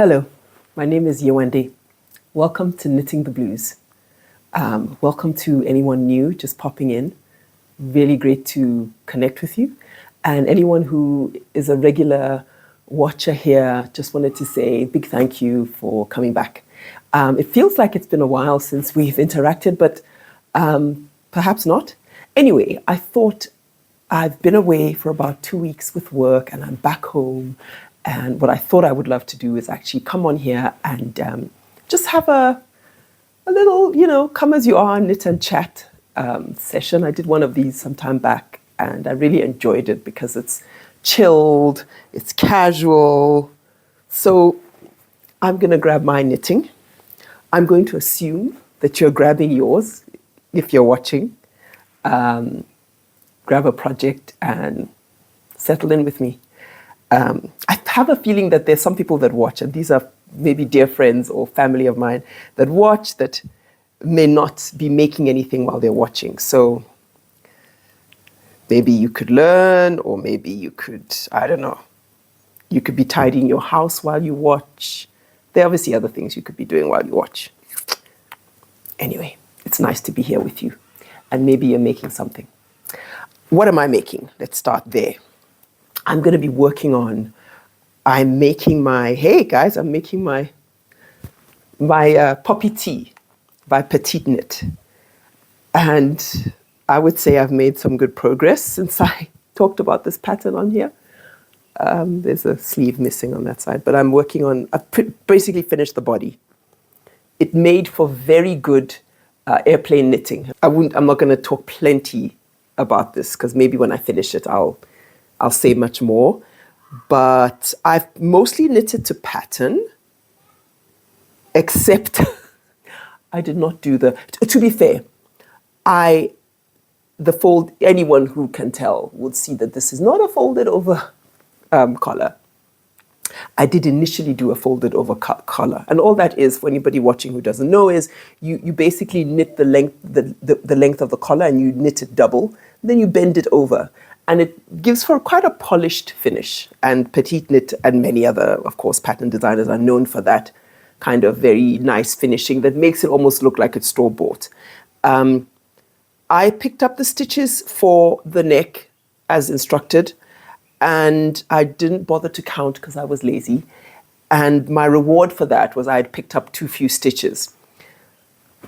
Hello, my name is Yewande. Welcome to Knitting the Blues. Welcome to anyone new just popping in. Really great to connect with you. And anyone who is a regular watcher here, just wanted to say a big thank you for coming back. It feels like it's been a while since we've interacted, but perhaps not. Anyway, I thought I've been away for about 2 weeks with work and I'm back home. And what I thought I would love to do is actually come on here and just have a little, come as you are, knit and chat session. I did one of these some time back and I really enjoyed it because it's chilled, it's casual. So I'm going to grab my knitting. I'm going to assume that you're grabbing yours if you're watching. Grab a project and settle in with me. I have a feeling that there's some people that watch, and these are maybe dear friends or family of mine that watch that may not be making anything while they're watching. So maybe you could learn, or maybe you could, I don't know, you could be tidying your house while you watch. There are obviously other things you could be doing while you watch. Anyway, it's nice to be here with you. And maybe you're making something. What am I making? Let's start there. I'm going to be working on, I'm making my poppy tea by PetiteKnit. And I would say I've made some good progress since I talked about this pattern on here. There's a sleeve missing on that side, but I've basically finished the body. It made for very good airplane knitting. I'm not going to talk plenty about this because maybe when I finish it, I'll say much more, but I've mostly knitted to pattern, except I did not do to be fair, anyone who can tell would see that this is not a folded over collar. I did initially do a folded over collar, and all that is, for anybody watching who doesn't know, is you basically knit the length of the collar and you knit it double, then you bend it over. And it gives for quite a polished finish. And PetiteKnit and many other, of course, pattern designers are known for that kind of very nice finishing that makes it almost look like it's store-bought. I picked up the stitches for the neck as instructed, and I didn't bother to count because I was lazy. And my reward for that was I had picked up too few stitches.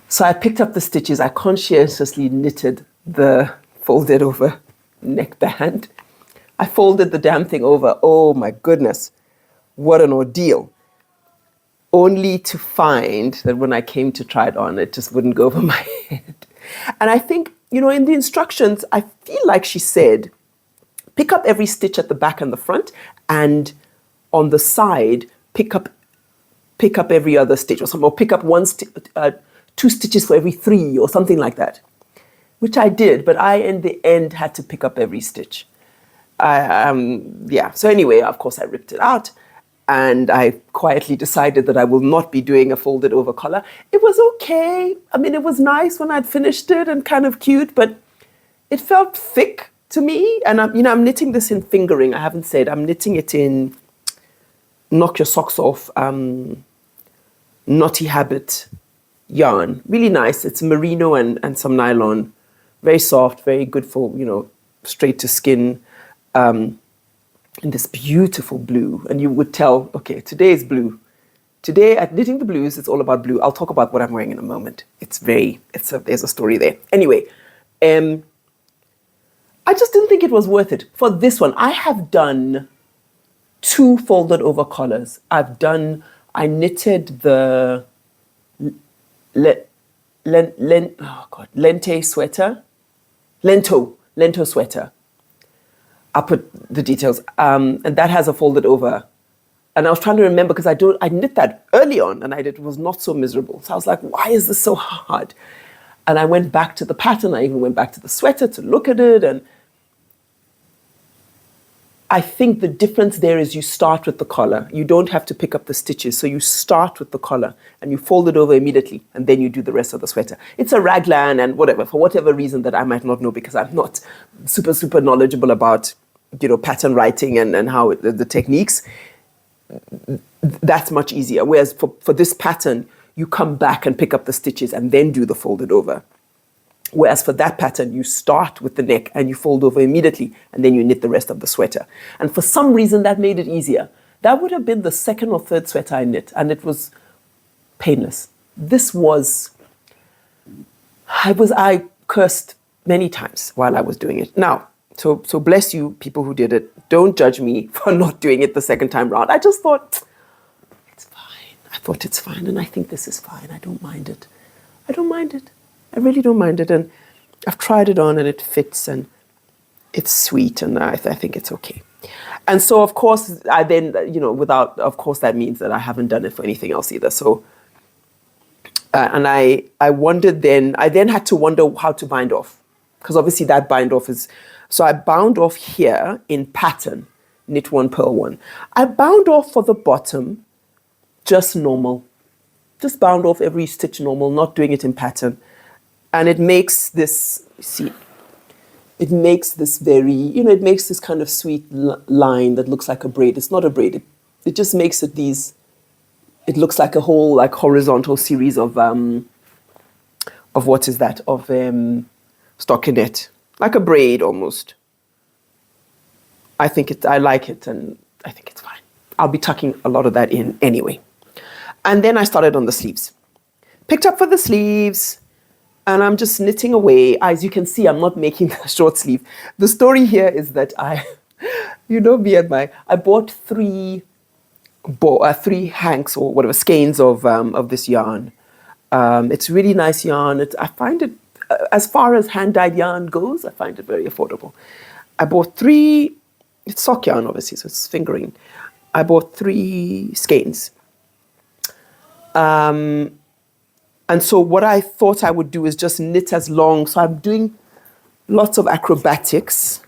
So I picked up the stitches. I conscientiously knitted the folded over neckband. I folded the damn thing over. Oh my goodness, what an ordeal. Only to find that when I came to try it on, it just wouldn't go over my head. And I think, in the instructions, I feel like she said, pick up every stitch at the back and the front, and on the side, pick up every other stitch or something, or pick up 2 stitches for every 3 or something like that. Which I did, but I, in the end, had to pick up every stitch. So anyway, of course, I ripped it out, and I quietly decided that I will not be doing a folded over collar. It was okay. I mean, it was nice when I'd finished it and kind of cute, but it felt thick to me. And I'm knitting this in fingering. I haven't said I'm knitting it in knock your socks off, Knotty Habit yarn. Really nice. It's merino and some nylon. Very soft, very good for, straight to skin, in this beautiful blue. And you would tell, okay, today is blue. Today at Knitting the Blues, it's all about blue. I'll talk about what I'm wearing in a moment. There's a story there. Anyway, I just didn't think it was worth it. For this one, I have done 2 folded over collars. I knitted the Lento sweater. I'll put the details. And that has a folded over. And I was trying to remember because I knit that early on and it was not so miserable. So I was like, why is this so hard? And I went back to the pattern. I even went back to the sweater to look at it. And I think the difference there is you start with the collar. You don't have to pick up the stitches. So you start with the collar and you fold it over immediately and then you do the rest of the sweater. It's a raglan and whatever, for whatever reason that I might not know because I'm not super, super knowledgeable about, pattern writing and how the techniques. that's much easier. Whereas for this pattern, you come back and pick up the stitches and then do the folded over. Whereas for that pattern, you start with the neck and you fold over immediately, and then you knit the rest of the sweater. And for some reason, that made it easier. That would have been the second or third sweater I knit, and it was painless. This was, I cursed many times while I was doing it. Now, so bless you, people who did it. Don't judge me for not doing it the second time round. I just thought, it's fine. I thought it's fine, and I think this is fine. I don't mind it. I don't mind it. I really don't mind it, and I've tried it on and it fits and it's sweet, and I think it's okay. And so, of course, I then, of course, that means that I haven't done it for anything else either. So, and I wondered then, I then had to wonder how to bind off, because obviously that bind off is, so I bound off here in pattern, knit one, purl one. I bound off for the bottom, just normal, just bound off every stitch normal, not doing it in pattern. And it makes this, it makes this very, it makes this kind of sweet line that looks like a braid. It's not a braid. It just makes it it looks like a whole like horizontal series of what is that? Of stockinette, like a braid almost. I like it, and I think it's fine. I'll be tucking a lot of that in anyway. And then I started on the sleeves. Picked up for the sleeves. And I'm just knitting away. As you can see, I'm not making the short sleeve. The story here is that I bought three hanks or whatever, skeins of this yarn. It's really nice yarn. I find it, as far as hand-dyed yarn goes, I find it very affordable. I bought it's sock yarn obviously, so it's fingering. I bought 3 skeins. And so what I thought I would do is just knit as long. So I'm doing lots of acrobatics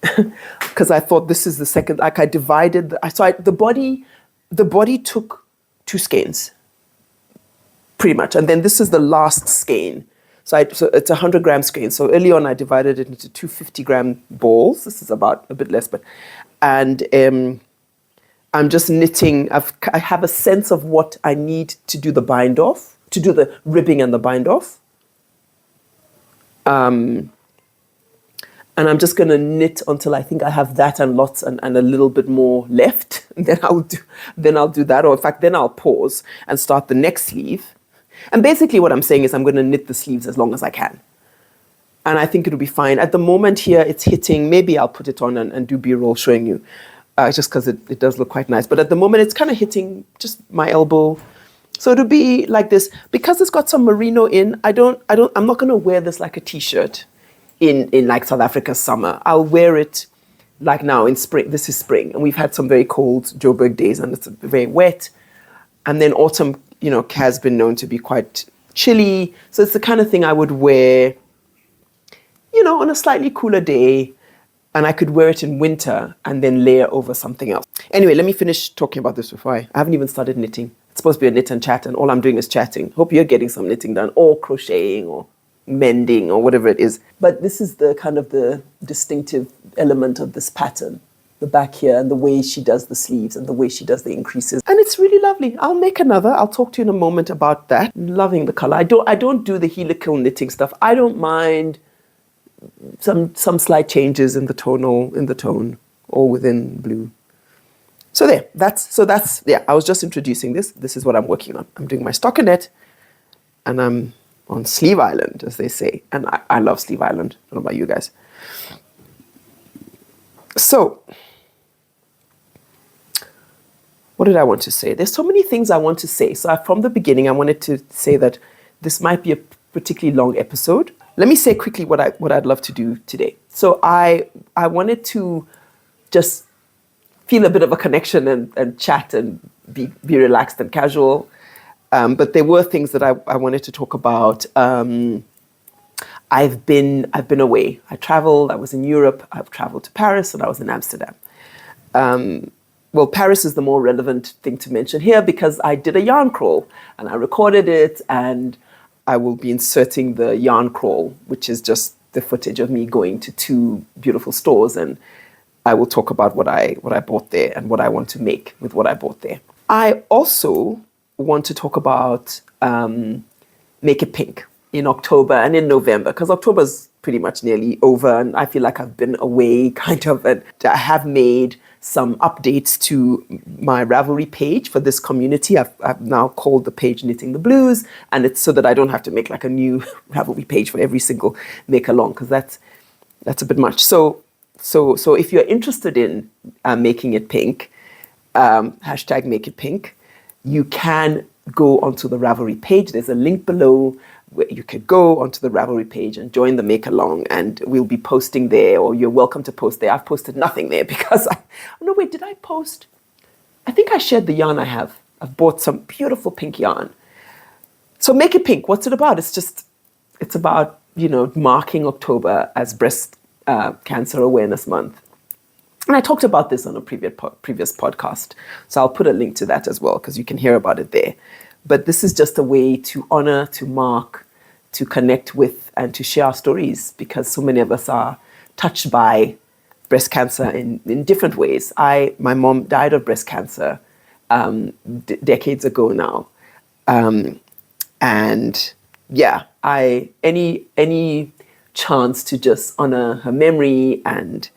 because I thought this is the second, like I divided, the body took 2 skeins pretty much. And then this is the last skein. So it's a 100-gram skein. So early on I divided it into 2 50-gram balls. This is about a bit less, and I'm just knitting. I have a sense of what I need to do the bind off, to do the ribbing and the bind off. And I'm just going to knit until I think I have that and lots and a little bit more left. And then I'll do that. Or in fact, then I'll pause and start the next sleeve. And basically what I'm saying is I'm going to knit the sleeves as long as I can. And I think it'll be fine. At the moment here, it's hitting. Maybe I'll put it on and do B-roll showing you. Just because it does look quite nice. But at the moment, it's kind of hitting just my elbow. So it'll be like this. Because it's got some merino in, I'm not going to wear this like a t-shirt in like South Africa's summer. I'll wear it like now in spring. This is spring. And we've had some very cold Joburg days and it's very wet. And then autumn, has been known to be quite chilly. So it's the kind of thing I would wear, on a slightly cooler day. And I could wear it in winter and then layer over something else. Anyway, let me finish talking about this before I haven't even started knitting. It's supposed to be a knit and chat, and all I'm doing is chatting. Hope you're getting some knitting done, or crocheting, or mending, or whatever it is. But this is the kind of the distinctive element of this pattern. The back here, and the way she does the sleeves, and the way she does the increases. And it's really lovely. I'll make another. I'll talk to you in a moment about that. Loving the color. I don't do the helical knitting stuff. I don't mind some slight changes in the tone or within blue. So there, that's I was just introducing this. This is what I'm working on. I'm doing my stockinette and I'm on Sleeve Island, as they say. And I love Sleeve Island. I don't know about you guys. So, what did I want to say? There's so many things I want to say. So from the beginning, I wanted to say that this might be a particularly long episode. Let me say quickly what I'd love to do today. So I wanted to just feel a bit of a connection and chat and be relaxed and casual. But there were things that I wanted to talk about. I've been away. I traveled. I was in Europe. I've traveled to Paris, and I was in Amsterdam. Well, Paris is the more relevant thing to mention here because I did a yarn crawl and I recorded it, and I will be inserting the yarn crawl, which is just the footage of me going to 2 beautiful stores and I will talk about what I bought there and what I want to make with what I bought there. I also want to talk about Make It Pink in October and in November, because October's pretty much nearly over and I feel like I've been away kind of, and I have made some updates to my Ravelry page for this community. I've now called the page Knitting the Blues, and it's so that I don't have to make like a new Ravelry page for every single make along, because that's a bit much. So if you're interested in making it pink, hashtag Make It Pink, you can go onto the Ravelry page. There's a link below where you could go onto the Ravelry page and join the make along, and we'll be posting there, or you're welcome to post there. I've posted nothing there because did I post? I think I shared the yarn I have. I've bought some beautiful pink yarn. So Make It Pink, what's it about? It's about, marking October as Breast Cancer Awareness Month. And I talked about this on a previous podcast. So I'll put a link to that as well, because you can hear about it there. But this is just a way to honor, to mark, to connect with, and to share our stories, because so many of us are touched by breast cancer in different ways. My mom died of breast cancer decades ago now. And yeah, any chance to just honor her memory and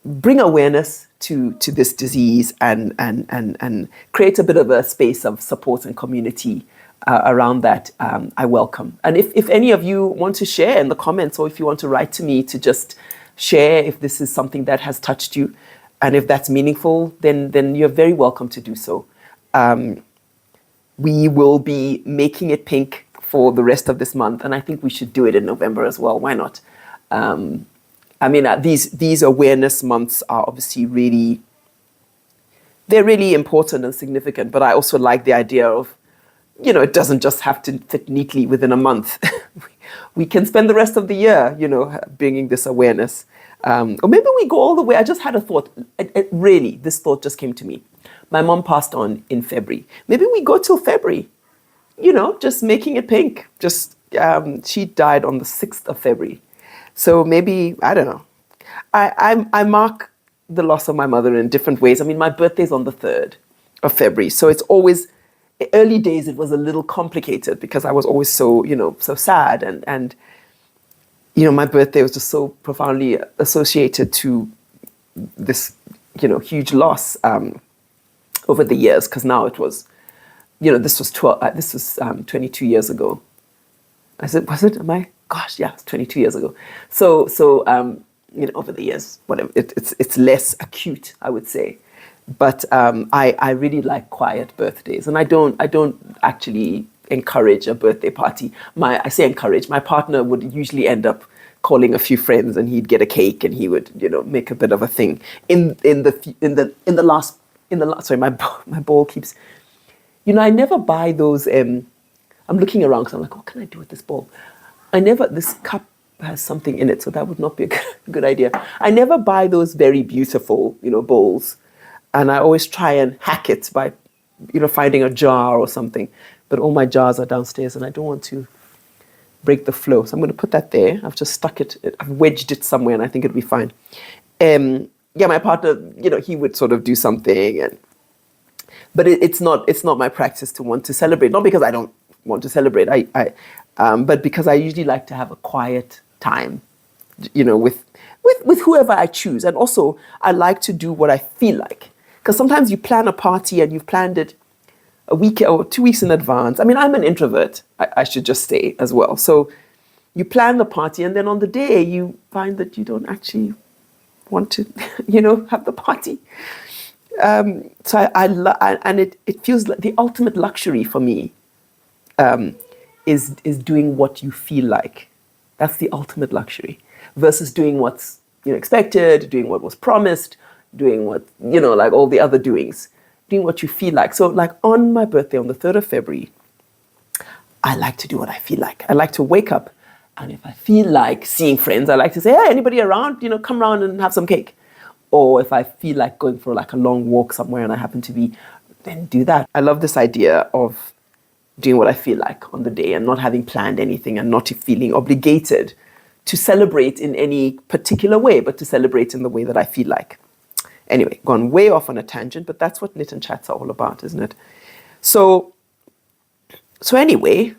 bring awareness to this disease and create a bit of a space of support and community around that, I welcome. And if any of you want to share in the comments, or if you want to write to me to just share if this is something that has touched you, and if that's meaningful, then you're very welcome to do so. We will be making it pink for the rest of this month, and I think we should do it in November as well. Why not? These awareness months are obviously they're really important and significant, but I also like the idea of, it doesn't just have to fit neatly within a month. We can spend the rest of the year, bringing this awareness. Or maybe we go all the way. I just had a thought. This thought just came to me. My mom passed on in February. Maybe we go till February, just making it pink. She died on the 6th of February. So maybe, I don't know. I mark the loss of my mother in different ways. My birthday's on the 3rd of February. So it's always, early days, it was a little complicated because I was always so sad. And my birthday was just so profoundly associated to this, huge loss over the years. Because now it was, this was 22 years ago. Was it? Am I? Gosh, yeah, it's 22 years ago. So over the years, whatever, it's less acute, I would say. But I really like quiet birthdays, and I don't actually encourage a birthday party. I say encourage. My partner would usually end up calling a few friends, and he'd get a cake, and he would make a bit of a thing. Sorry, my ball keeps. I never buy those. I'm looking around because I'm like, what can I do with this ball? This cup has something in it, so that would not be a good idea. I never buy those very beautiful, bowls. And I always try and hack it by, finding a jar or something. But all my jars are downstairs and I don't want to break the flow. So I'm going to put that there. I've just stuck it, I've wedged it somewhere, and I think it'll be fine. My partner, he would sort of do something, but it's not my practice to want to celebrate. Not because I don't want to celebrate, but because I usually like to have a quiet time, with whoever I choose. And also, I like to do what I feel like. Because sometimes you plan a party and you've planned it a week or 2 weeks in advance. I'm an introvert, I should just say as well. So you plan the party, and then on the day you find that you don't actually want to, have the party. It feels like the ultimate luxury for me is doing what you feel like. That's the ultimate luxury, versus doing what's expected, doing what was promised, doing what like all the other doings, doing what you feel like. So like on my birthday on the 3rd of February, I like to do what I feel like. I like to wake up, and if I feel like seeing friends, I like to say, hey, anybody around? Come around and have some cake. Or if I feel like going for like a long walk somewhere and I happen to be, then do that. I love this idea of doing what I feel like on the day and not having planned anything and not feeling obligated to celebrate in any particular way, but to celebrate in the way that I feel like. Anyway, gone way off on a tangent, but that's what Knit and Chats are all about, isn't it? So anyway,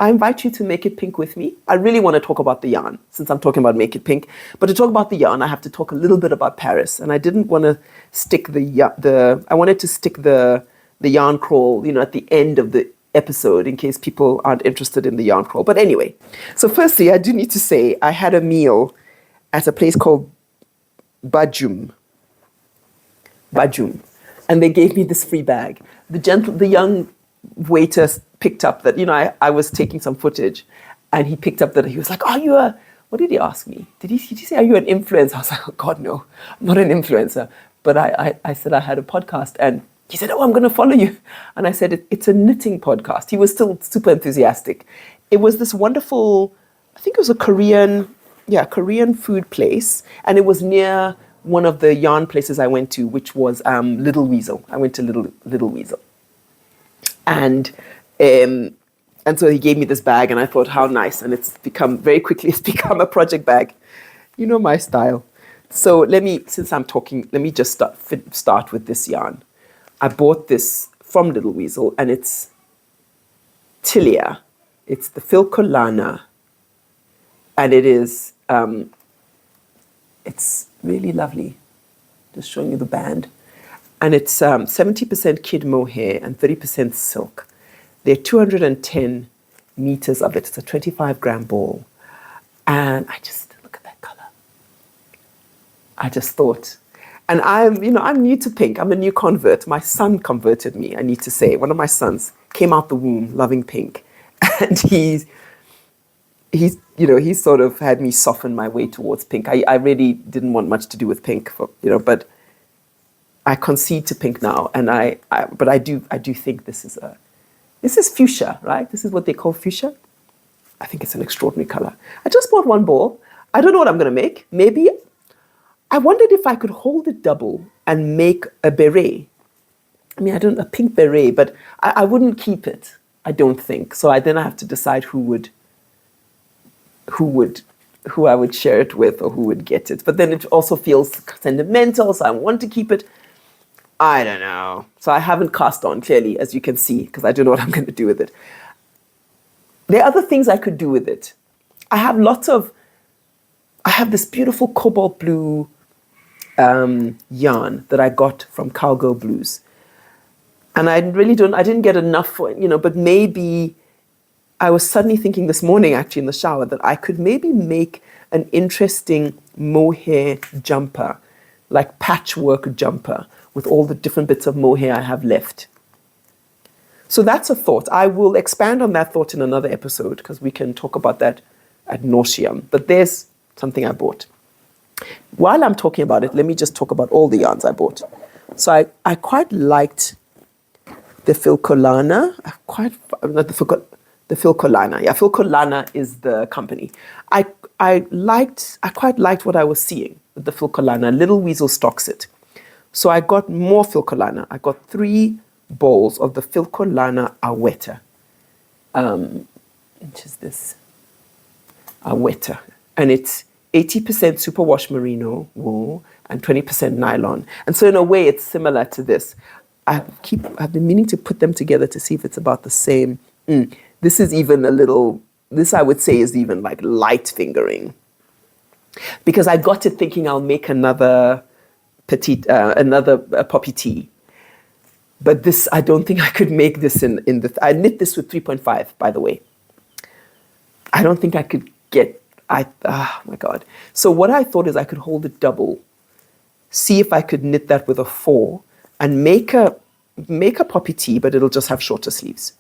I invite you to make it pink with me. I really want to talk about the yarn, since I'm talking about Make It Pink. But to talk about the yarn, I have to talk a little bit about Paris. And I didn't want to stick I wanted to stick the yarn crawl, at the end of the episode in case people aren't interested in the yarn crawl. But anyway, so firstly, I do need to say I had a meal at a place called Bajum. And they gave me this free bag. The young waiter picked up that, I was taking some footage, and he picked up that he was like, what did he ask me? Did he say, are you an influencer? I was like, oh God, no, I'm not an influencer. But I said I had a podcast, and he said, oh, I'm going to follow you. And I said, it's a knitting podcast. He was still super enthusiastic. It was this wonderful, I think it was a Korean food place. And it was near one of the yarn places I went to, which was Little Weasel. I went to Little Weasel. And so he gave me this bag, and I thought, how nice. And it's become a project bag. You know my style. So since I'm talking, let me just start with this yarn. I bought this from Little Weasel, and it's Tilia. It's the Filcolana. And it is, it's really lovely. Just showing you the band. And it's 70% kid mohair and 30% silk. There are 210 meters of it. It's a 25-gram ball. And look at that color. I just thought, and I'm new to pink. I'm a new convert. My son converted me, I need to say. One of my sons came out the womb loving pink. And he's sort of had me soften my way towards pink. I really didn't want much to do with pink, but I concede to pink now, and but I do think this is fuchsia, right? This is what they call fuchsia. I think it's an extraordinary color. I just bought one ball. I don't know what I'm going to make. Maybe I wondered if I could hold it double and make a beret. I mean, a pink beret, but I wouldn't keep it, I don't think. So then I have to decide who I would share it with, or who would get it. But then it also feels sentimental, so I want to keep it. I don't know. So I haven't cast on, clearly, as you can see, because I don't know what I'm going to do with it. There are other things I could do with it. I have this beautiful cobalt blue yarn that I got from Cowgirl Blues. And I didn't get enough for it, but maybe I was suddenly thinking this morning, actually, in the shower, that I could maybe make an interesting mohair jumper, like patchwork jumper, with all the different bits of mohair I have left. So that's a thought. I will expand on that thought in another episode, because we can talk about that ad nauseum. But there's something I bought. While I'm talking about it, let me just talk about all the yarns I bought. So I quite liked the Filcolana. The Filcolana. Yeah, Filcolana is the company. I quite liked what I was seeing with the Filcolana. Little Weasel stocks it. So I got more Filcolana. I got 3 balls of the Filcolana Aweta. Which is this? Aweta. And it's 80% superwash merino wool and 20% nylon. And so in a way, it's similar to this. I've been meaning to put them together to see if it's about the same. This is even this I would say is even like light fingering. Because I got to thinking I'll make another poppy tee. But this, I don't think I could make this I knit this with 3.5, by the way. I don't think I could oh my God. So what I thought is I could hold it double, see if I could knit that with a 4, and make a poppy tee, but it'll just have shorter sleeves.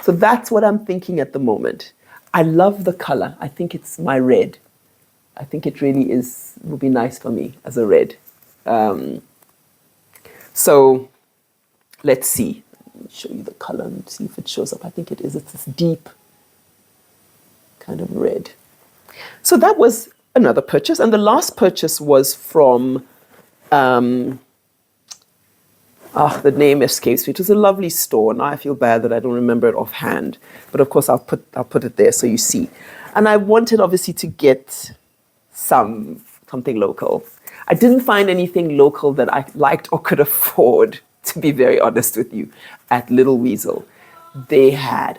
So that's what I'm thinking at the moment. I love the color. I think it's my red. I think it really will be nice for me as a red. So let's see. Let me show you the color and see if it shows up. I think it is. It's this deep kind of red. So that was another purchase. And the last purchase was from, the name escapes me. It was a lovely store. Now I feel bad that I don't remember it offhand. But of course, I'll put it there so you see. And I wanted, obviously, to get something local. I didn't find anything local that I liked or could afford, to be very honest with you, at Little Weasel. They had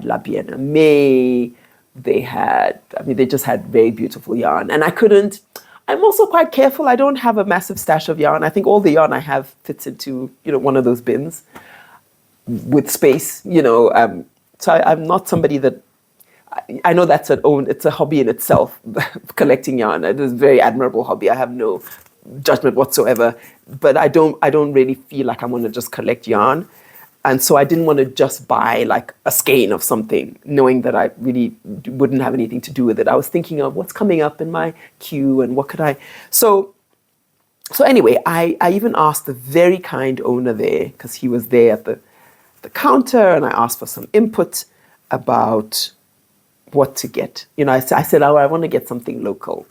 La Bien-Aimée. They just had very beautiful yarn. And I'm also quite careful. I don't have a massive stash of yarn. I think all the yarn I have fits into, one of those bins with space, So I'm not somebody that, I know it's a hobby in itself, collecting yarn. It is a very admirable hobby. I have no judgment whatsoever, but I don't really feel like I want to just collect yarn. And so I didn't want to just buy like a skein of something, knowing that I really wouldn't have anything to do with it. I was thinking of what's coming up in my queue and what could I... So anyway, I even asked the very kind owner there, because he was there at the counter, and I asked for some input about what to get. I said, I want to get something local.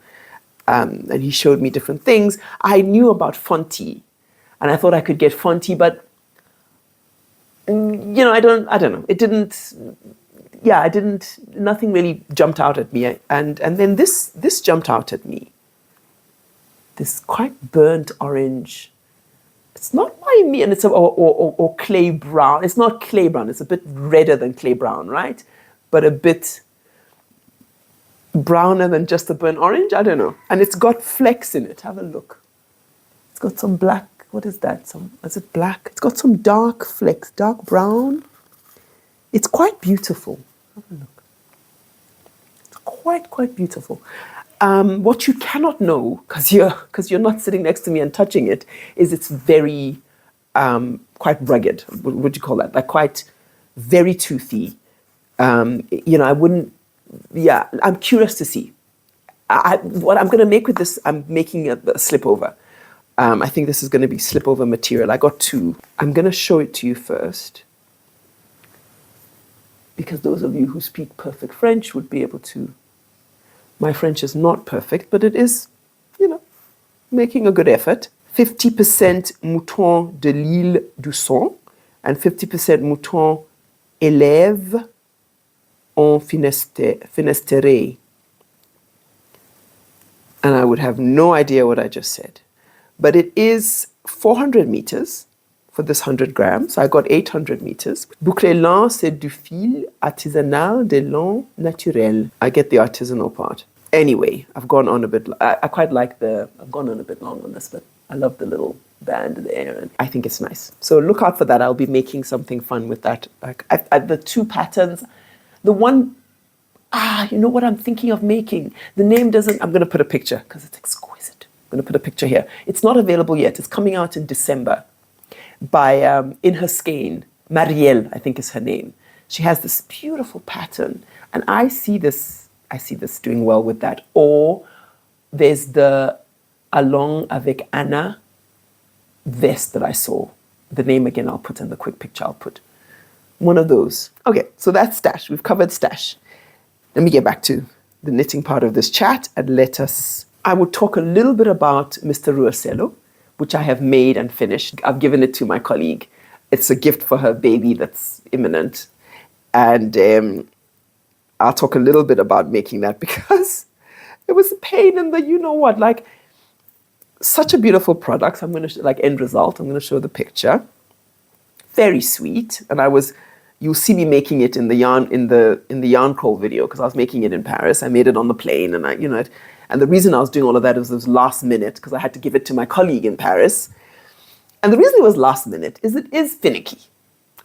And he showed me different things. I knew about Fonti, and I thought I could get Fonti, but I don't know. It didn't, nothing really jumped out at me. And then this jumped out at me. This quite burnt orange. It's not by me, and it's or clay brown. It's not clay brown. It's a bit redder than clay brown, right? But a bit browner than just a burnt orange. I don't know. And it's got flecks in it. Have a look. It's got some black. What is that? Is it black? It's got some dark flecks, dark brown. It's quite beautiful. Have a look. It's quite beautiful. What you cannot know, because you're not sitting next to me and touching it, is it's very quite rugged. What would you call that? Like quite very toothy. I wouldn't. Yeah, I'm curious to see. What I'm going to make with this, I'm making a slip over. I think this is going to be slip over material. I got two. I'm going to show it to you first, because those of you who speak perfect French would be able to. My French is not perfect, but it is, making a good effort. 50% mouton de l'île du Son and 50% mouton élève en Finistère. And I would have no idea what I just said. But it is 400 meters for this 100 grams. So I got 800 meters. Bouclé lent, c'est du fil artisanal de lin naturel. I get the artisanal part. Anyway, I've gone on a bit. I've gone on a bit long on this, but I love the little band there, and I think it's nice. So look out for that. I'll be making something fun with that. The two patterns, the one, you know what I'm thinking of making? The name doesn't. I'm going to put a picture because it's exquisite. I'm going to put a picture here. It's not available yet. It's coming out in December by in her skein. Marielle, I think is her name. She has this beautiful pattern, and I see this doing well with that. Or there's the Allons avec Anna vest that I saw. The name again, I'll put in the quick picture. I'll put one of those. Okay, so that's stash. We've covered stash. Let me get back to the knitting part of this chat, and I will talk a little bit about Mr. Ruasello, which I have made and finished. I've given it to my colleague. It's a gift for her baby that's imminent. And I'll talk a little bit about making that, because it was a pain in the, such a beautiful product. So I'm going to, end result, I'm going to show the picture. Very sweet. And you'll see me making it in the yarn crawl video, because I was making it in Paris. I made it on the plane, and and the reason I was doing all of that is it was last minute, because I had to give it to my colleague in Paris. And the reason it was last minute is it is finicky.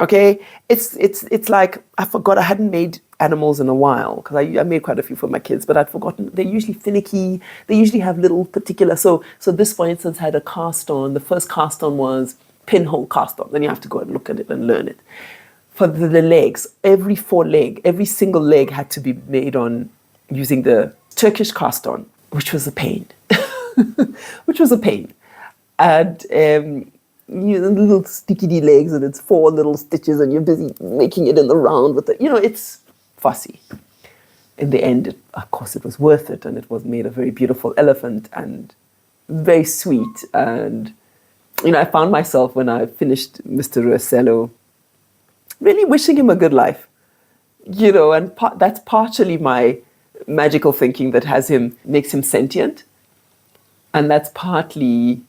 Okay, it's like I forgot I hadn't made animals in a while, because I made quite a few for my kids, but I'd forgotten they're usually finicky. They usually have little particular. So this, for instance, had a cast on. The first cast on was pinhole cast on. Then you have to go and look at it and learn it. For the legs, every single leg had to be made on using the Turkish cast on, which was a pain. And little sticky legs, and it's 4 little stitches, and you're busy making it in the round with it. It's fussy. In the end, of course, it was worth it, and it was made a very beautiful elephant and very sweet, and I found myself when I finished Mr. Rossello really wishing him a good life, and that's partially my magical thinking that makes him sentient. And that's partly,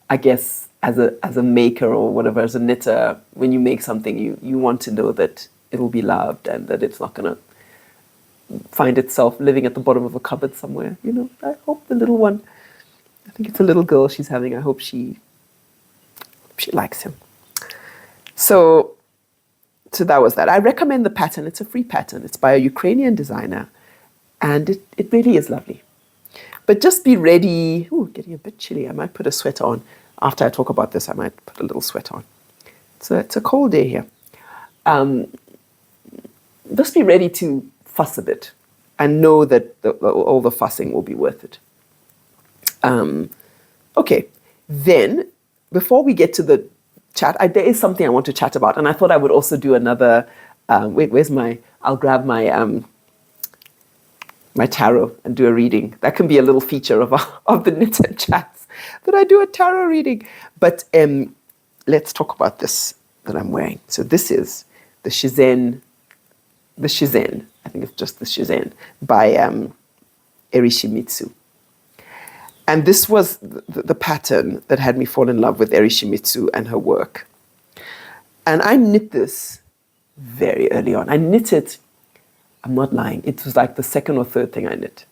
I guess, as a maker or whatever, as a knitter, when you make something, you want to know that it will be loved and that it's not going to find itself living at the bottom of a cupboard somewhere. I hope the little one, I think it's a little girl she's having, I hope she likes him. So that was that. I recommend the pattern. It's a free pattern. It's by a Ukrainian designer, and it really is lovely. But just be ready. Ooh, getting a bit chilly. I might put a sweater on. After I talk about this, I might put a little sweater on. It's a cold day here. Just be ready to fuss a bit and know that all the fussing will be worth it. Okay, then before we get to the chat, there is something I want to chat about, and I thought I would also do another. I'll grab my my tarot and do a reading. That can be a little feature of the Knit chats, that I do a tarot reading. But let's talk about this that I'm wearing. So this is the Shizen, I think it's just the Shizen, by Eri Shimizu. And this was the pattern that had me fall in love with Eri Shimizu and her work. And I knit this very early on. I knit it, I'm not lying, it was like the second or third thing I knit.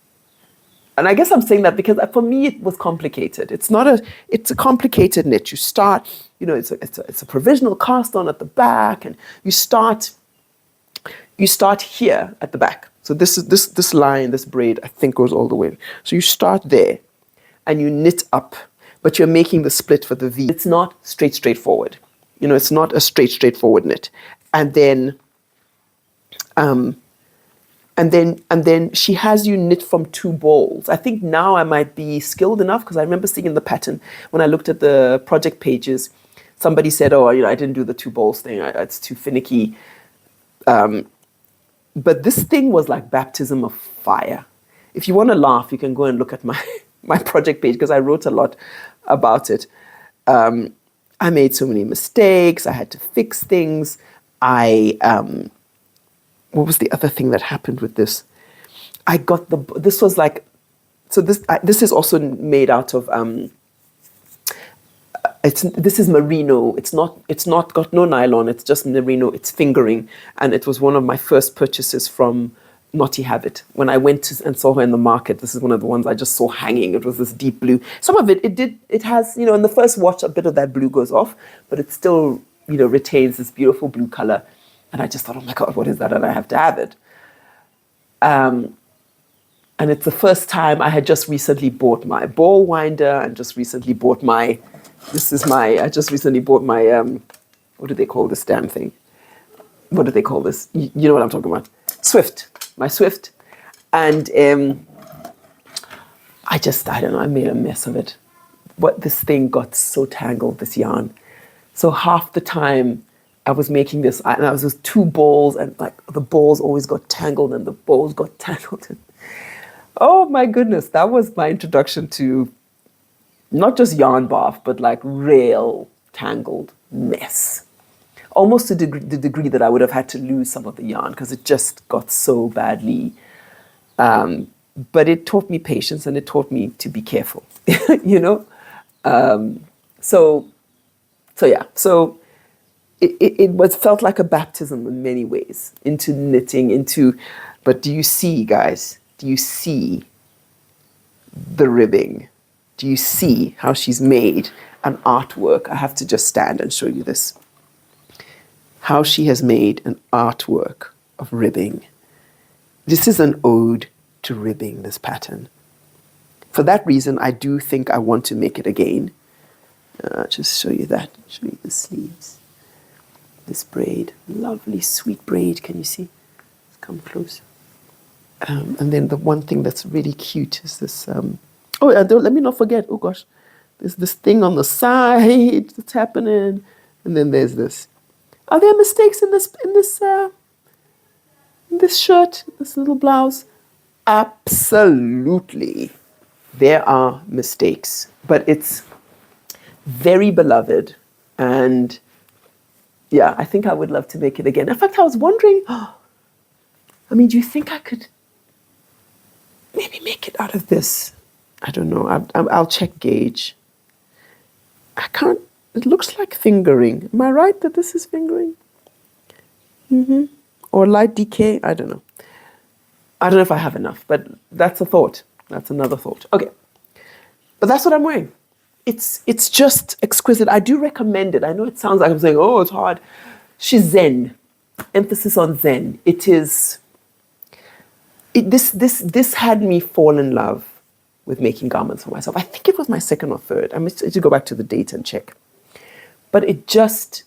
And I guess I'm saying that because for me it was complicated. It's a complicated knit. You start, it's a provisional cast on at the back, and you start here at the back. So this line, this braid, I think goes all the way. So you start there and you knit up, but you're making the split for the V. It's not straightforward. It's not a straightforward knit. And then she has you knit from two balls. I think now I might be skilled enough, because I remember seeing in the pattern when I looked at the project pages, somebody said, "Oh, I didn't do the two balls thing. It's too finicky." But this thing was like baptism of fire. If you want to laugh, you can go and look at my project page, because I wrote a lot about it. I made so many mistakes. I had to fix things. What was the other thing that happened with this? This was like, so this is also made out of, this is merino. It's not got no nylon. It's just merino. It's fingering. And it was one of my first purchases from Naughty Habit. When I went and saw her in the market, this is one of the ones I just saw hanging. It was this deep blue. Some of it has, in the first watch, a bit of that blue goes off, but it still, retains this beautiful blue color. And I just thought, oh my God, what is that? And I have to have it. And it's the first time. I had just recently bought my ball winder, and just recently bought I just recently bought my, what do they call this damn thing? What do they call this? You know what I'm talking about. Swift, my Swift. And I don't know, I made a mess of it. This thing got so tangled, this yarn. So half the time I was making this, and I was just two balls, and like the balls always got tangled, and the balls got tangled. Oh my goodness, that was my introduction to not just yarn bath, but like real tangled mess. Almost to the degree that I would have had to lose some of the yarn, because it just got so badly. But it taught me patience, and it taught me to be careful, So it felt like a baptism in many ways into knitting, but do you see, guys? Do you see the ribbing? Do you see how she's made an artwork? I have to just stand and show you this. How she has made an artwork of ribbing. This is an ode to ribbing, this pattern. For that reason, I do think I want to make it again. Just show you that. Show you the sleeves. This braid, lovely, sweet braid. Can you see? Let's come close. And then the one thing that's really cute is this. Let me not forget. Oh gosh, there's this thing on the side that's happening, and then there's this. Are there mistakes in this shirt, this little blouse? Absolutely, there are mistakes, but very beloved. And yeah, I think I would love to make it again. In fact, I was wondering, I mean, do you think I could maybe make it out of this? I don't know. I'll check gauge. I can't. It looks like fingering. Am I right that this is fingering? Or light decay? I don't know. I don't know if I have enough, but that's a thought. That's another thought. Okay. But that's what I'm wearing. It's just exquisite. I do recommend it. I know it sounds like I'm saying, oh, it's hard. She's zen. Emphasis on zen. It is. This had me fall in love with making garments for myself. I think it was my second or third. I must to go back to the date and check. But this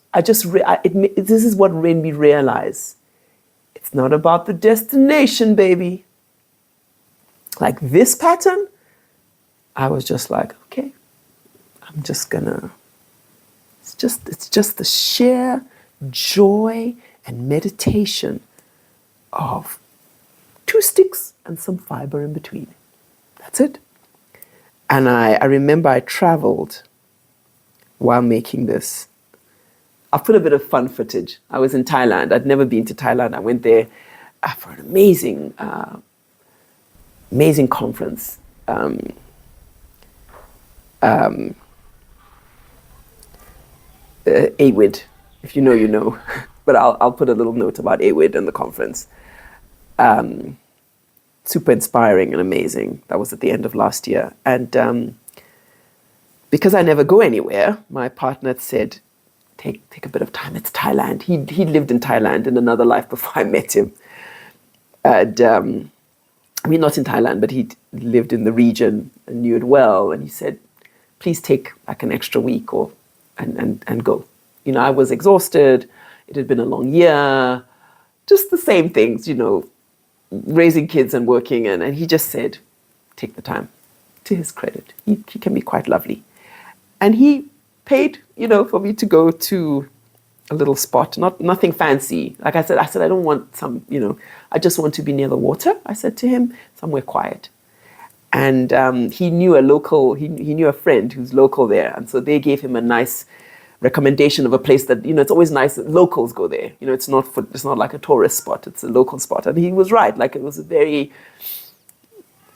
is what made me realize it's not about the destination, baby. Like this pattern, I was just like, okay, I'm just gonna. It's just the sheer joy and meditation of 2 sticks and some fiber in between. That's it. And I remember I traveled while making this. I'll put a bit of fun footage. I was in Thailand. I'd never been to Thailand. I went there for an amazing conference. AWID, if you know, you know. But I'll put a little note about AWID and the conference. Super inspiring and amazing. That was at the end of last year. And because I never go anywhere, my partner said, take a bit of time. It's Thailand. He lived in Thailand in another life before I met him. And I mean, not in Thailand, but he lived in the region and knew it well. And he said, please take like an extra week and go. You know, I was exhausted. It had been a long year. Just the same things, you know, raising kids and working. And he just said, take the time. To his credit, he can be quite lovely. And he paid, you know, for me to go to a little spot, nothing fancy. Like I said, I don't want some, you know, I just want to be near the water, I said to him, somewhere quiet. And he knew he knew a friend who's local there. And so they gave him a nice recommendation of a place that, you know, it's always nice that locals go there. You know, it's not like a tourist spot, it's a local spot. And he was right. Like it was a very,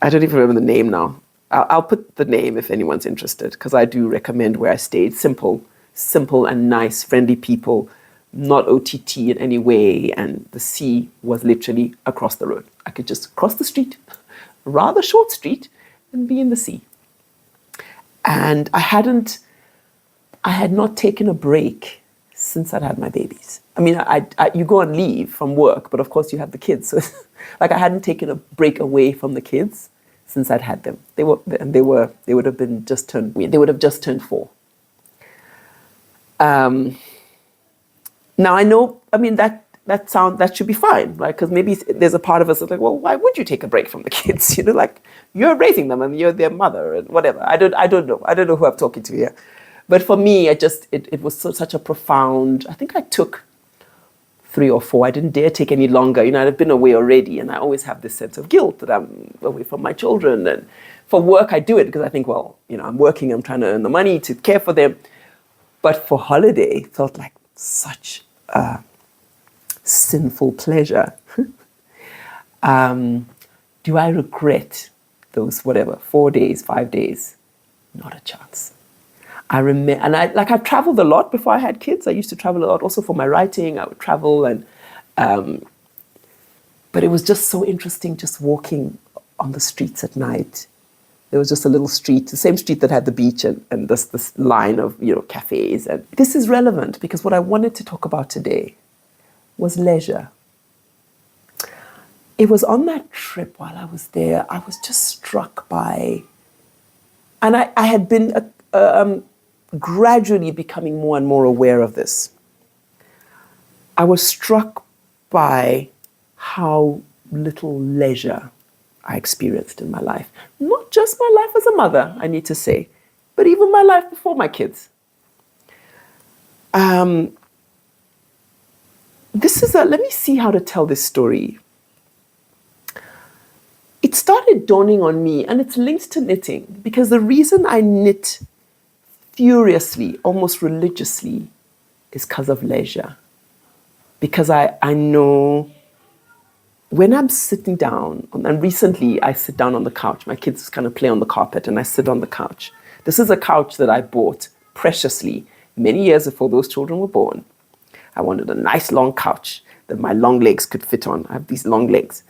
I don't even remember the name now. I'll put the name if anyone's interested, because I do recommend where I stayed. Simple and nice, friendly people, not OTT in any way. And the sea was literally across the road. I could just cross the street, a rather short street, and be in the sea. And I had not taken a break since I'd had my babies. I mean, you go on leave from work, but of course you have the kids. So like I hadn't taken a break away from the kids since I'd had them. They would have just turned 4. Now I know, I mean, that should be fine, right? Because maybe there's a part of us that's like, well, why would you take a break from the kids? You know, like you're raising them and you're their mother and whatever. I don't know. I don't know who I'm talking to here. But for me, it was such a profound, I think I took 3 or 4. I didn't dare take any longer. You know, I'd been away already, and I always have this sense of guilt that I'm away from my children. And for work, I do it because I think, well, you know, I'm working, I'm trying to earn the money to care for them. But for holiday, it felt like such a sinful pleasure. Do I regret those, 4 days, 5 days? Not a chance. I remember, and I traveled a lot before I had kids. I used to travel a lot also for my writing. I would travel and, but it was just so interesting just walking on the streets at night. There was just a little street, the same street that had the beach and this line of, you know, cafes. And this is relevant because what I wanted to talk about today was leisure. It was on that trip while I was there, I was just struck by, and I had been gradually becoming more and more aware of this. I was struck by how little leisure I experienced in my life. Not just my life as a mother, I need to say, but even my life before my kids. Let me see how to tell this story. It started dawning on me, and it's linked to knitting, because the reason I knit furiously, almost religiously, is because of leisure. Because I know when I'm sitting down, and recently I sit down on the couch, my kids kind of play on the carpet and I sit on the couch. This is a couch that I bought preciously many years before those children were born. I wanted a nice long couch that my long legs could fit on. I have these long legs.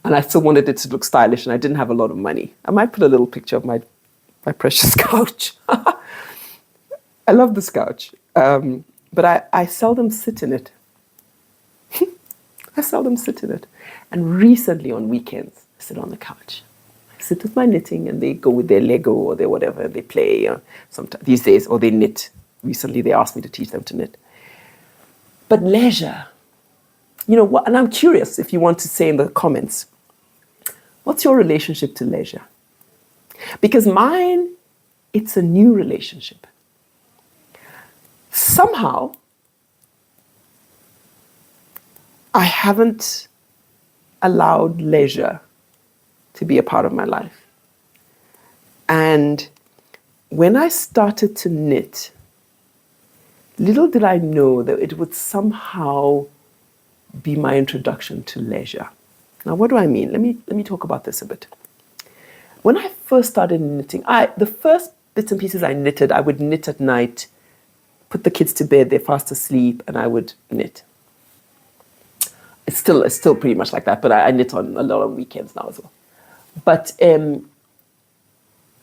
And I still wanted it to look stylish, and I didn't have a lot of money. I might put a little picture of my precious couch. I love this couch. But I seldom sit in it. I seldom sit in it. And recently on weekends, I sit on the couch. I sit with my knitting, and they go with their Lego or their whatever, and they play sometimes these days, or they knit. Recently they asked me to teach them to knit. But leisure, and I'm curious if you want to say in the comments, what's your relationship to leisure? Because mine, it's a new relationship. Somehow, I haven't allowed leisure to be a part of my life. And when I started to knit, little did I know that it would somehow be my introduction to leisure. Now, what do I mean? Let me talk about this a bit. When I first started knitting, the first bits and pieces I knitted, I would knit at night, put the kids to bed, they're fast asleep, and I would knit. It's still pretty much like that, but I knit on a lot of weekends now as well. But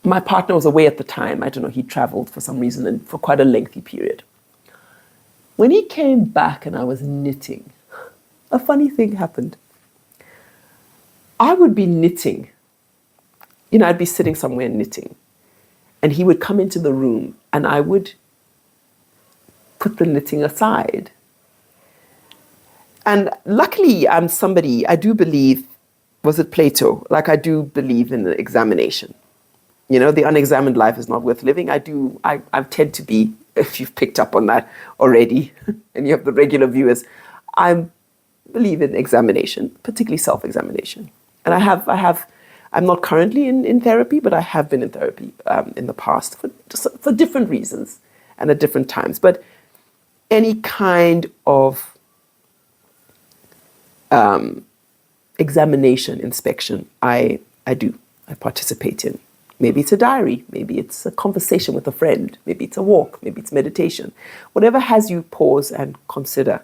my partner was away at the time. I don't know, he traveled for some reason and for quite a lengthy period. When he came back and I was knitting, a funny thing happened. I would be knitting. I'd be sitting somewhere knitting, and he would come into the room and I would put the knitting aside. And luckily, I'm somebody, I do believe, was it Plato? I do believe in the examination. The unexamined life is not worth living. I tend to be, if you've picked up on that already, and you have the regular viewers, I believe in examination, particularly self-examination. And I'm not currently in therapy, but I have been in therapy in the past for different reasons and at different times. But any kind of examination, inspection, I participate in. Maybe it's a diary, maybe it's a conversation with a friend, maybe it's a walk, maybe it's meditation. Whatever has you pause and consider.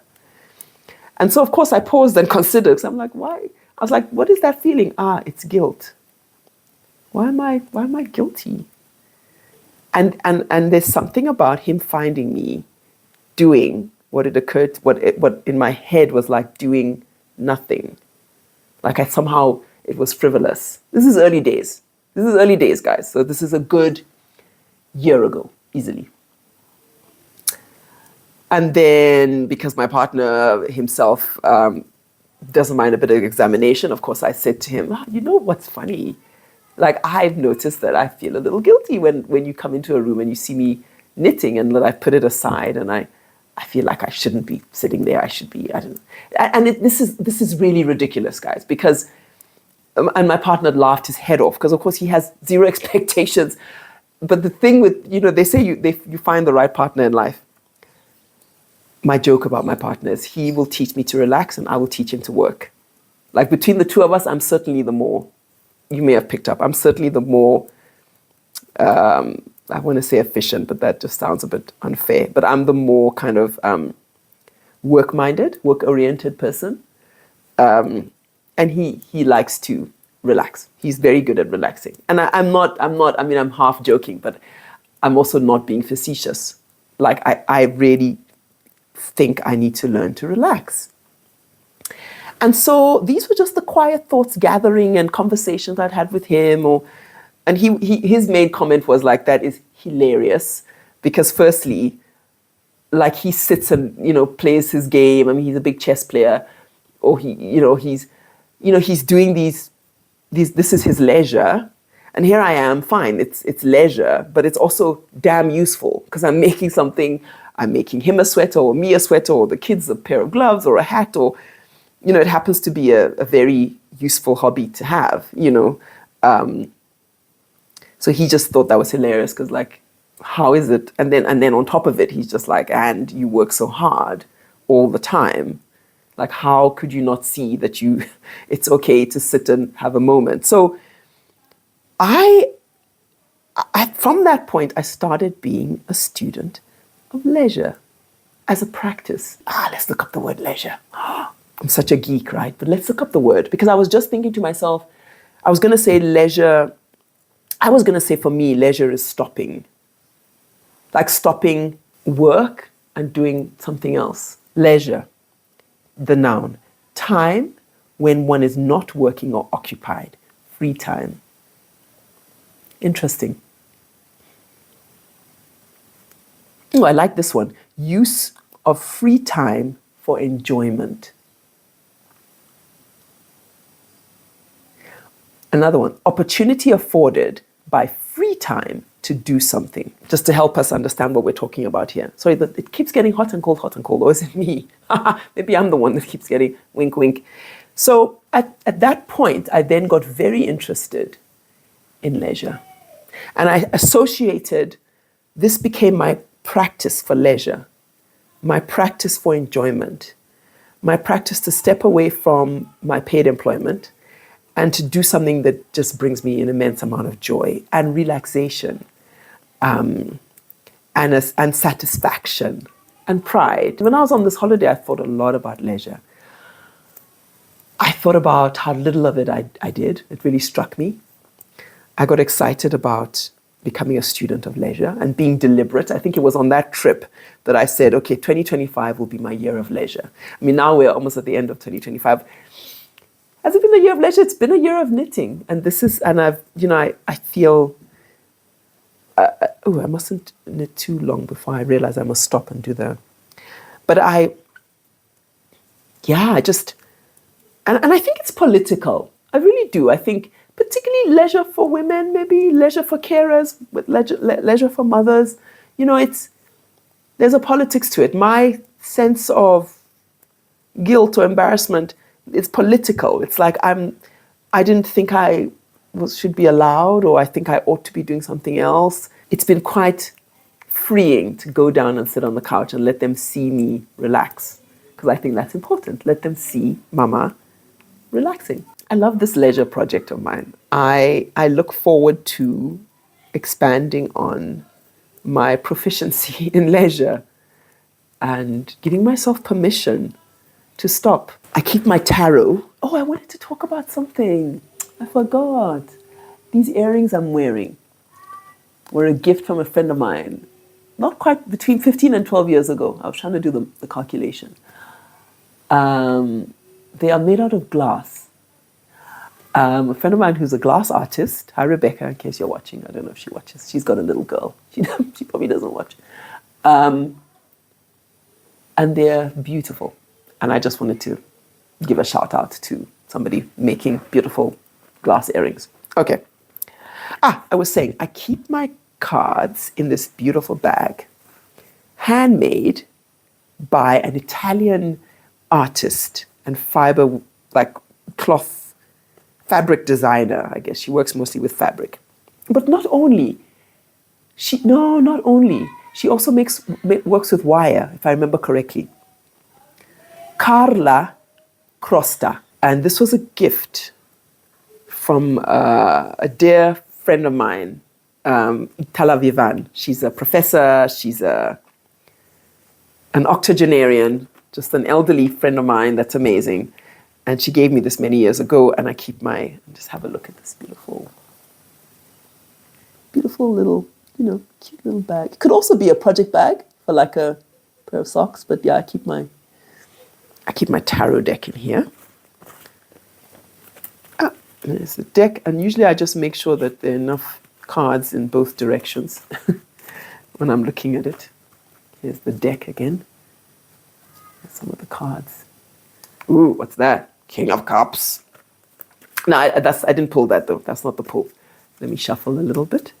And so, of course, I paused and considered, because I'm like, why? I was like, what is that feeling? It's guilt. Why am I guilty? And there's something about him finding me doing what in my head was like doing nothing. Like it was frivolous. This is early days. This is early days, guys. So this is a good year ago, easily. And then, because my partner himself doesn't mind a bit of examination, of course, I said to him, you know what's funny? I've noticed that I feel a little guilty when you come into a room and you see me knitting, and that I put it aside, and I feel like I shouldn't be sitting there. I should be, I don't know. And this is really ridiculous, guys, because, and my partner laughed his head off, because of course he has zero expectations. But the thing with, they say you find the right partner in life. My joke about my partner is he will teach me to relax and I will teach him to work. Between the two of us, I'm certainly the more, you may have picked up, I'm certainly the more, I want to say efficient, but that just sounds a bit unfair. But I'm the more kind of work-minded, work-oriented person. And he likes to relax. He's very good at relaxing. And I'm half joking, but I'm also not being facetious. I really think I need to learn to relax. And so these were just the quiet thoughts gathering and conversations I'd had with him. And his main comment was that is hilarious, because firstly, he sits and plays his game. I mean, he's a big chess player, or he's doing these. This is his leisure, and here I am. Fine, it's leisure, but it's also damn useful, because I'm making something. I'm making him a sweater, or me a sweater, or the kids a pair of gloves, or a hat, or it happens to be a very useful hobby to have. So he just thought that was hilarious, because how is it? And then on top of it, he's just like, and you work so hard all the time. Like, how could you not see that it's okay to sit and have a moment? So I from that point, I started being a student of leisure as a practice. Let's look up the word leisure. I'm such a geek, right? But let's look up the word, because I was just thinking to myself, I was going to say leisure. I was going to say, for me, leisure is stopping. Like stopping work and doing something else. Leisure, the noun. Time when one is not working or occupied. Free time. Interesting. Oh, I like this one. Use of free time for enjoyment. Another one. Opportunity afforded by free time to do something. Just to help us understand what we're talking about here. Sorry, it keeps getting hot and cold, or is it me? Maybe I'm the one that keeps getting wink, wink. So at that point, I then got very interested in leisure. And I associated, this became my practice for leisure, my practice for enjoyment, my practice to step away from my paid employment and to do something that just brings me an immense amount of joy and relaxation, and satisfaction and pride. When I was on this holiday, I thought a lot about leisure. I thought about how little of it I did. It really struck me. I got excited about becoming a student of leisure and being deliberate. I think it was on that trip that I said, okay, 2025 will be my year of leisure. I mean, now we're almost at the end of 2025. Has it been a year of leisure? It's been a year of knitting. And I feel, I mustn't knit too long before I realize I must stop and do but and I think it's political. I really do. I think particularly leisure for women, maybe leisure for carers, with leisure for mothers. There's a politics to it. My sense of guilt or embarrassment, it's political. It's like I didn't think I should be allowed, or I think I ought to be doing something else. It's been quite freeing to go down and sit on the couch and let them see me relax, because I think that's important. Let them see Mama relaxing. I love this leisure project of mine. I look forward to expanding on my proficiency in leisure and giving myself permission to stop. I keep my tarot. Oh, I wanted to talk about something. I forgot. These earrings I'm wearing were a gift from a friend of mine. Not quite, between 15 and 12 years ago. I was trying to do the calculation. They are made out of glass. A friend of mine who's a glass artist, hi Rebecca, in case you're watching, I don't know if she watches, she's got a little girl, she probably doesn't watch, and they're beautiful, and I just wanted to give a shout out to somebody making beautiful glass earrings. Okay, I was saying, I keep my cards in this beautiful bag, handmade by an Italian artist and fiber, like cloth, fabric designer, I guess. She works mostly with fabric. But not only. She also works with wire, if I remember correctly. Carla Crosta. And this was a gift from a dear friend of mine, Tala Vivan. She's a professor, she's an octogenarian, just an elderly friend of mine that's amazing. And she gave me this many years ago, and I keep just have a look at this beautiful little, cute little bag. It could also be a project bag for like a pair of socks, but yeah, I keep my tarot deck in here. There's the deck, and usually I just make sure that there are enough cards in both directions when I'm looking at it. Here's the deck again. Here's some of the cards. Ooh, what's that? King of Cups. No, I didn't pull that though. That's not the pull. Let me shuffle a little bit.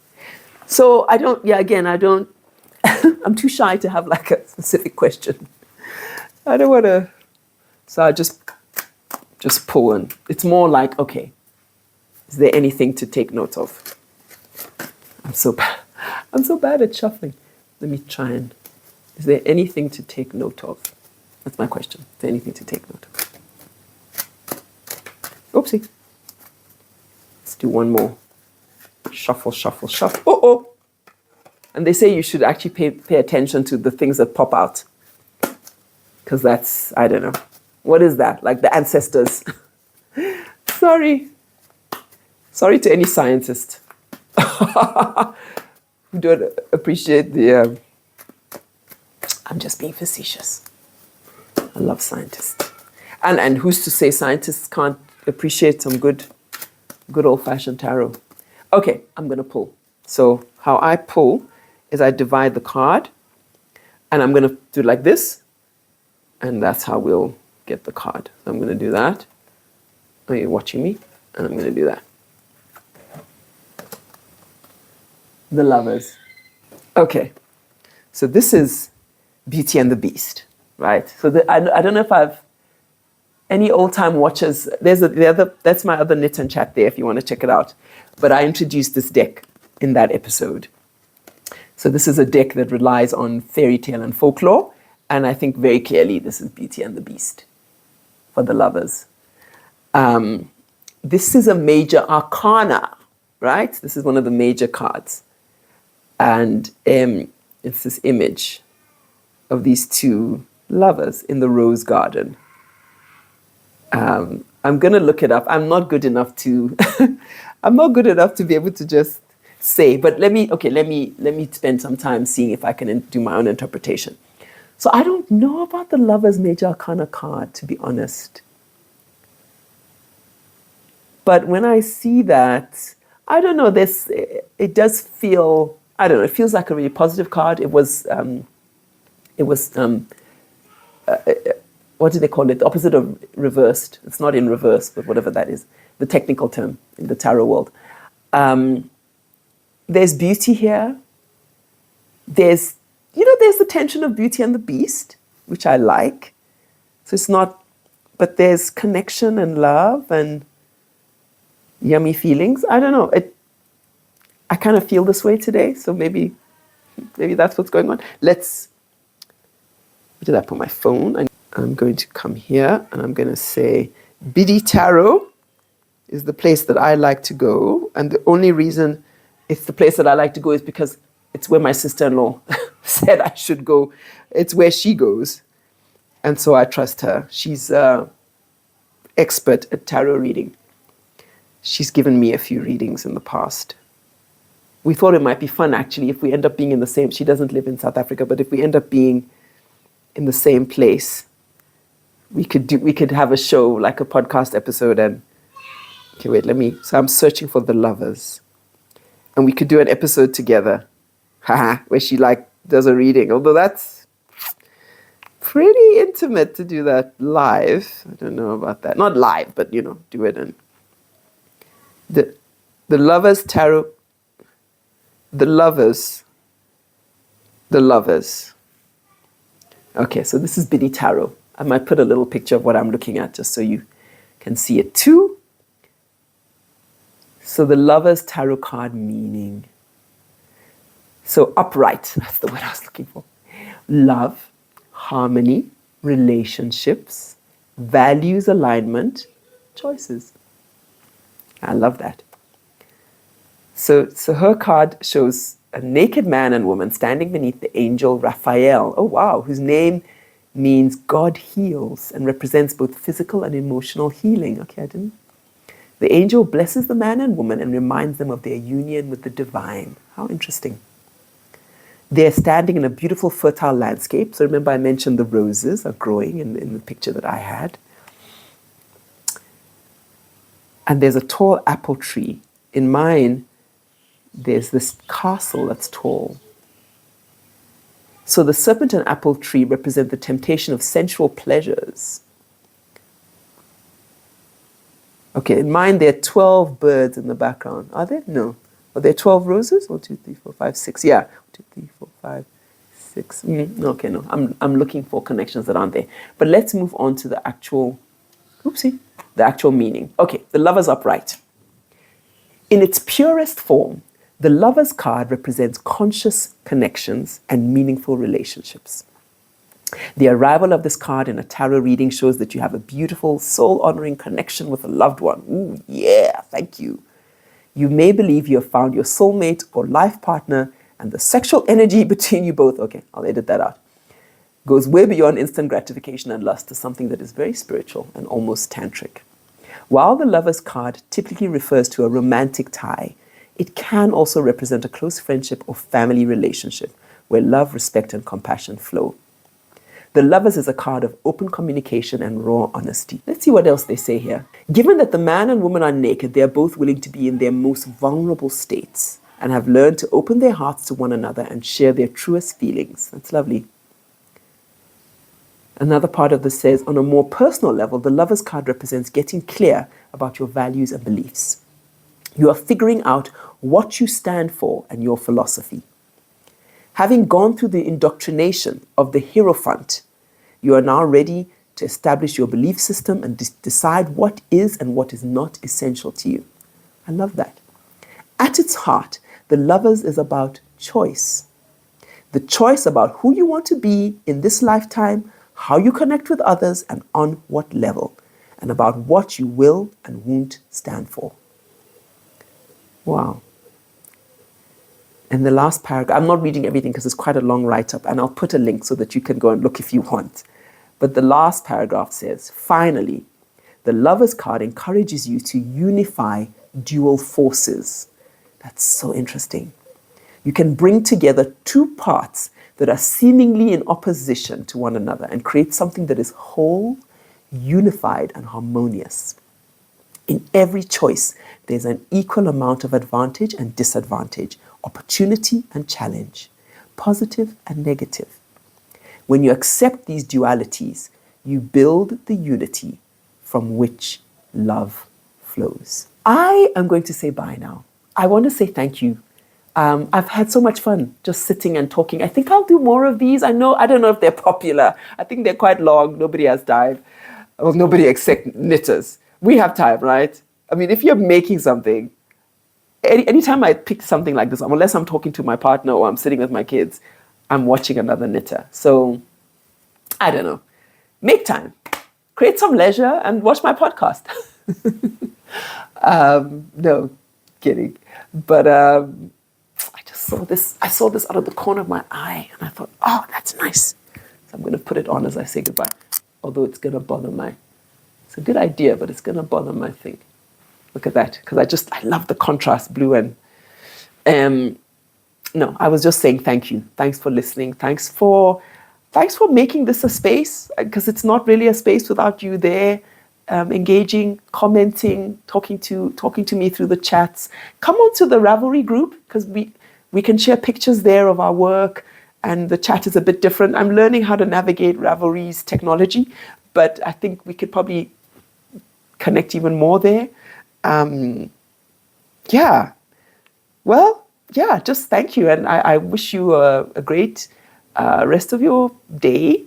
So I don't, I'm too shy to have like a specific question. I don't want to, so I just pull in. It's more like, okay, is there anything to take note of? I'm so bad. I'm so bad at shuffling. Let me try and... Is there anything to take note of? That's my question. Is there anything to take note of? Oopsie. Let's do one more. Shuffle, shuffle, shuffle. Oh. And they say you should actually pay attention to the things that pop out. Because that's, I don't know. What is that? Like the ancestors. Sorry to any scientist who don't appreciate the... I'm just being facetious. I love scientists. And who's to say scientists can't appreciate some good old-fashioned tarot? Okay, I'm going to pull. So how I pull is I divide the card, and I'm going to do it like this, and that's how we'll get the card. So I'm going to do that. Are you watching me? And I'm going to do that. The Lovers. Okay, so this is Beauty and the Beast, right? So I don't know if I've... Any old-time watchers, that's my other knit and chat there if you want to check it out. But I introduced this deck in that episode. So this is a deck that relies on fairy tale and folklore. And I think very clearly this is Beauty and the Beast for the Lovers. This is a major arcana, right? This is one of the major cards. And it's this image of these two lovers in the rose garden. I'm going to look it up. I'm not good enough to be able to just say, but let me spend some time seeing if I can do my own interpretation. So I don't know about the Lovers Major Arcana card, to be honest. But when I see that, I don't know, it does feel, I don't know, it feels like a really positive card. It was what do they call it? The opposite of reversed. It's not in reverse, but whatever that is, the technical term in the tarot world. There's beauty here. There's the tension of Beauty and the Beast, which I like. So it's not, but there's connection and love and yummy feelings. I don't know. I kind of feel this way today, so maybe that's what's going on. Where did I put my phone? I'm going to come here and I'm going to say Biddy Tarot is the place that I like to go. And the only reason it's the place that I like to go is because it's where my sister-in-law said I should go. It's where she goes. And so I trust her. She's an expert at tarot reading. She's given me a few readings in the past. We thought it might be fun, actually, if we end up being in the same... She doesn't live in South Africa, but if we end up being in the same place, we could have a show, like a podcast episode, and okay, wait, so I'm searching for the Lovers, and we could do an episode together, where she does a reading, although that's pretty intimate to do that live. I don't know about that, not live, but do it. And the Lovers Tarot, the Lovers. Okay, so this is Biddy Tarot. I might put a little picture of what I'm looking at just so you can see it too. So the Lovers Tarot card meaning. So upright, that's the word I was looking for. Love, harmony, relationships, values alignment, choices. I love that. So her card shows a naked man and woman standing beneath the angel Raphael. Oh wow, whose name means God heals and represents both physical and emotional healing. Okay, I didn't. The angel blesses the man and woman and reminds them of their union with the divine. How interesting. They're standing in a beautiful fertile landscape. So remember I mentioned the roses are growing in the picture that I had. And there's a tall apple tree. In mine, there's this castle that's tall. So the serpent and apple tree represent the temptation of sensual pleasures. Okay, in mine there are 12 birds in the background. Are there? No. Are there 12 roses? 1, 2, 3, 4, 5, 6. Yeah. 1, 2, 3, 4, 5, 6. Okay, no. I'm looking for connections that aren't there. But let's move on to the actual meaning. Okay, the Lovers upright. In its purest form, The Lover's card represents conscious connections and meaningful relationships. The arrival of this card in a tarot reading shows that you have a beautiful, soul-honoring connection with a loved one. Ooh, yeah, thank you. You may believe you have found your soulmate or life partner, and the sexual energy between you both, okay, I'll edit that out, goes way beyond instant gratification and lust to something that is very spiritual and almost tantric. While the Lover's card typically refers to a romantic tie, it can also represent a close friendship or family relationship where love, respect, and compassion flow. The Lovers is a card of open communication and raw honesty. Let's see what else they say here. Given that the man and woman are naked, they are both willing to be in their most vulnerable states and have learned to open their hearts to one another and share their truest feelings. That's lovely. Another part of this says, on a more personal level, the Lover's card represents getting clear about your values and beliefs. You are figuring out what you stand for and your philosophy. Having gone through the indoctrination of the Hierophant, you are now ready to establish your belief system and decide what is and what is not essential to you. I love that. At its heart, the Lovers is about choice. The choice about who you want to be in this lifetime, how you connect with others, and on what level, and about what you will and won't stand for. Wow. And the last paragraph, I'm not reading everything because it's quite a long write-up, and I'll put a link so that you can go and look if you want. But the last paragraph says, finally, the Lover's card encourages you to unify dual forces. That's so interesting. You can bring together two parts that are seemingly in opposition to one another and create something that is whole, unified, and harmonious. In every choice, there's an equal amount of advantage and disadvantage, opportunity and challenge, positive and negative. When you accept these dualities, you build the unity from which love flows. I am going to say bye now. I want to say thank you. I've had so much fun just sitting and talking. I think I'll do more of these. I don't know if they're popular. I think they're quite long. Nobody has time. Well, nobody except knitters. We have time, right? I mean, if you're making something, anytime I pick something like this, unless I'm talking to my partner or I'm sitting with my kids, I'm watching another knitter. So, I don't know. Make time. Create some leisure and watch my podcast. No, kidding. But I saw this out of the corner of my eye, and I thought, oh, that's nice. So I'm going to put it on as I say goodbye. Although it's going to bother it's a good idea, but it's going to bother my thing. Look at that, because I love the contrast blue. And no, I was just saying thank you. Thanks for listening. Thanks for making this a space, because it's not really a space without you there, engaging, commenting, talking to me through the chats. Come on to the Ravelry group, because we can share pictures there of our work, and the chat is a bit different. I'm learning how to navigate Ravelry's technology, but I think we could probably connect even more there. Just thank you. And I wish you a great rest of your day.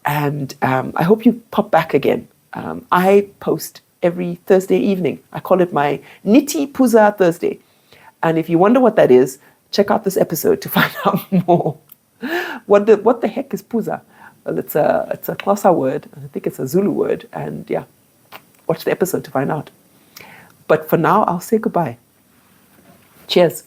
And I hope you pop back again. I post every Thursday evening. I call it my Nitty Puza Thursday. And if you wonder what that is, check out this episode to find out more. What the heck is Puza? Well, it's a Xhosa word. I think it's a Zulu word. And yeah, watch the episode to find out. But for now, I'll say goodbye. Cheers.